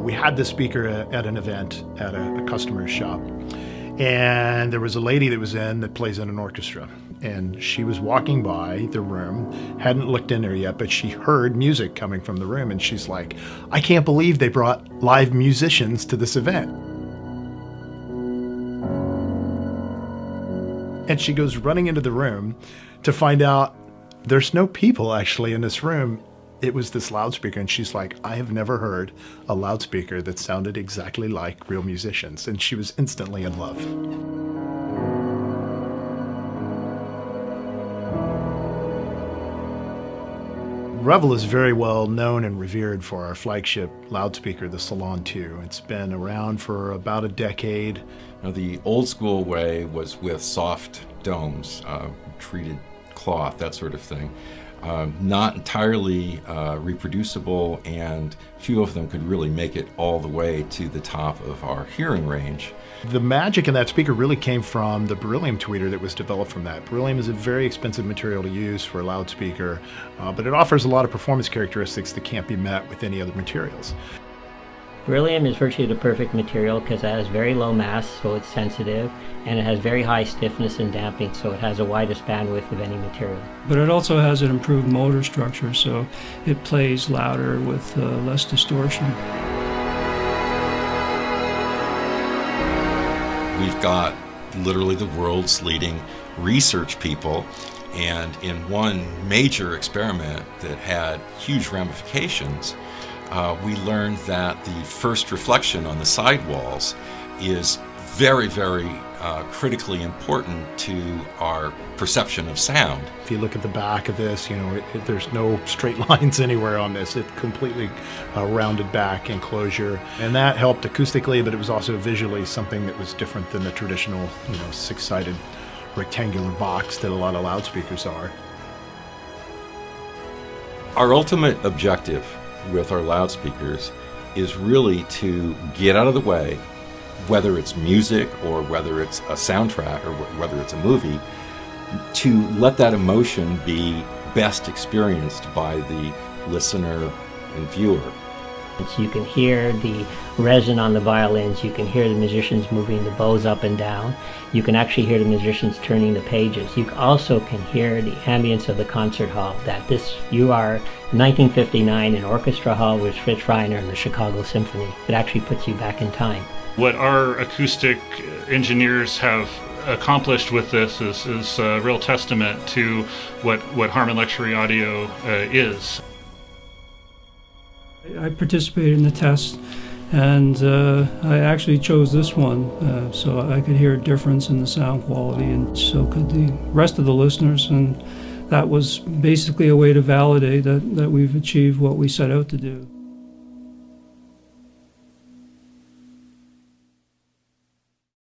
We had this speaker at an event at a customer's shop, and there was a lady that plays in an orchestra, and she was walking by the room, hadn't looked in there yet, but she heard music coming from the room, and she's like, I can't believe they brought live musicians to this event. And she goes running into the room to find out there's no people actually in this room. It was this loudspeaker, and she's like, I have never heard a loudspeaker that sounded exactly like real musicians. And she was instantly in love. Revel is very well known and revered for our flagship loudspeaker, the Salon 2. It's been around for about a decade. Now, the old school way was with soft domes, treated cloth, that sort of thing. Not entirely reproducible, and few of them could really make it all the way to the top of our hearing range. The magic in that speaker really came from the Beryllium tweeter that was developed from that. Beryllium is a very expensive material to use for a loudspeaker, but it offers a lot of performance characteristics that can't be met with any other materials. Beryllium is virtually the perfect material because it has very low mass, so it's sensitive, and it has very high stiffness and damping, so it has the widest bandwidth of any material. But it also has an improved motor structure, so it plays louder with less distortion. We've got literally the world's leading research people, and in one major experiment that had huge ramifications, we learned that the first reflection on the sidewalls is very, very critically important to our perception of sound. If you look at the back of this, there's no straight lines anywhere on this. It's completely rounded back enclosure, and that helped acoustically, but it was also visually something that was different than the traditional, six-sided rectangular box that a lot of loudspeakers are. Our ultimate objective with our loudspeakers is really to get out of the way, whether it's music or whether it's a soundtrack or whether it's a movie, to let that emotion be best experienced by the listener and viewer. So you can hear the resin on the violins, you can hear the musicians moving the bows up and down, you can actually hear the musicians turning the pages. You also can hear the ambience of the concert hall, you are in 1959 in Orchestra Hall with Fritz Reiner and the Chicago Symphony. It actually puts you back in time. What our acoustic engineers have accomplished with this is a real testament to what Harman Luxury Audio is. I participated in the test, and I actually chose this one so I could hear a difference in the sound quality, and so could the rest of the listeners, and that was basically a way to validate that we've achieved what we set out to do.